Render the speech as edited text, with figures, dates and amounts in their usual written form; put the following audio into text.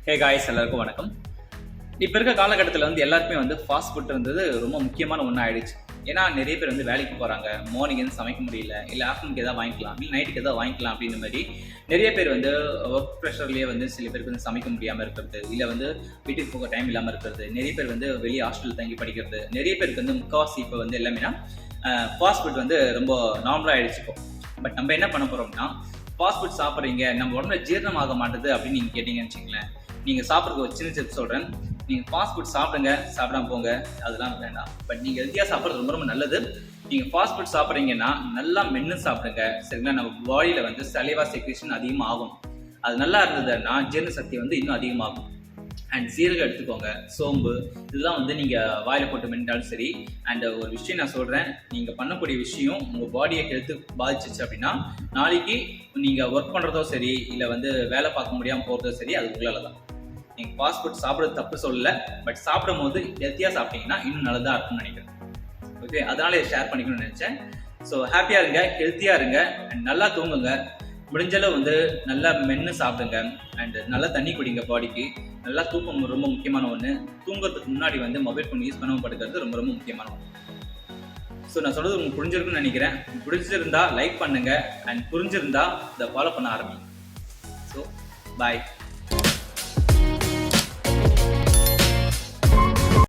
Hey guys, எல்லாருக்கும் வணக்கம். இப்போ இருக்க காலகட்டத்தில் எல்லாருக்குமே ஃபாஸ்ட் ஃபுட் ரொம்ப முக்கியமான ஒன்றா ஆயிடுச்சு. ஏன்னா நிறைய பேர் வேலைக்கு போகிறாங்க, மார்னிங் சமைக்க முடியல, இல்லை ஆஃப்டர்நூனுக்கு எதாவது வாங்கிக்கலாம், இல்லை நைட்டுக்கு எதாவது வாங்கிக்கலாம் அப்படின்ற மாதிரி நிறைய பேர் ஒர்க் ப்ரெஷர்லேயே சில பேருக்கு சமைக்க முடியாமல் இருக்கிறது, இல்லை வீட்டுக்கு போக டைம் இல்லாமல் இருக்கிறது, நிறைய பேர் வெளியே ஹாஸ்டல் தங்கி படிக்கிறது, நிறைய பேருக்கு முக்கால்வாசி இப்போ எல்லாமேனா ஃபாஸ்ட் ஃபுட் ரொம்ப நார்மலாக ஆகிடுச்சு இப்போ. பட் நம்ம என்ன பண்ண போகிறோம்னா, ஃபாஸ்ட் ஃபுட் சாப்பிட்றீங்க, நம்ம உடம்புல ஜீரணம் ஆக மாட்டுது அப்படின்னு நீங்கள் கேட்டிங்கன்னு வச்சுங்களேன். நீங்கள் சாப்பிட்றதுக்கு ஒரு சின்ன டிப்ஸ் சொல்கிறேன். நீங்கள் ஃபாஸ்ட் ஃபுட் சாப்பிடுங்க, சாப்பிடாம போங்க, அதெல்லாம் வேண்டாம். பட் நீங்கள் ஹெல்த்தியாக சாப்பிட்றது ரொம்ப ரொம்ப நல்லது. நீங்கள் ஃபாஸ்ட் ஃபுட் சாப்பிட்றீங்கன்னா நல்லா மென்று சாப்பிடுங்க, சரிங்களா? நம்ம பாடியில் சலைவா செக்ரேஷன் அதிகமாக ஆகும். அது நல்லா இருந்ததுன்னா ஜீரண சக்தி இன்னும் அதிகமாகும். அண்ட் சீரகம் எடுத்துக்கோங்க, சோம்பு, இதெல்லாம் நீங்கள் வாயில் போட்டு மென்றாலும் சரி. அண்ட் ஒரு விஷயம் நான் சொல்கிறேன், நீங்கள் பண்ணக்கூடிய விஷயம் உங்கள் பாடியை ஹெல்த்து பாதிச்சிச்சு அப்படின்னா நாளைக்கு நீங்கள் ஒர்க் பண்ணுறதோ சரி, இல்லை வேலை பார்க்க முடியாமல் போகிறதோ சரி, அது உங்களால் தான். நீங்கள் ஃபாஸ்ட் ஃபுட் சாப்பிட்றது தப்பு சொல்லலை, பட் சாப்பிடும் போது ஹெல்த்தியாக சாப்பிட்டீங்கன்னா இன்னும் நல்லதாக இருக்கும்னு நினைக்கிறேன். ஓகே, அதனால இதை ஷேர் பண்ணிக்கணும்னு நினச்சேன். ஸோ ஹாப்பியாக இருங்க, ஹெல்த்தியாக இருங்க, அண்ட் நல்லா தூங்குங்க. முடிஞ்சளவு நல்லா மென்று சாப்பிடுங்க, அண்ட் நல்லா தண்ணி குடிங்க. பாடிக்கு நல்லா தூக்கம் ரொம்ப முக்கியமான ஒன்று. தூங்குறதுக்கு முன்னாடி மொபைல் ஃபோன் யூஸ் பண்ணாமல் படுக்கிறது ரொம்ப ரொம்ப முக்கியமான ஒன்று. ஸோ நான் சொல்கிறது உங்களுக்கு புரிஞ்சிருக்குன்னு நினைக்கிறேன். பிடிச்சிருந்தா லைக் பண்ணுங்கள், அண்ட் புரிஞ்சிருந்தா இதை ஃபாலோ பண்ண ஆரம்பிங்க. So bye.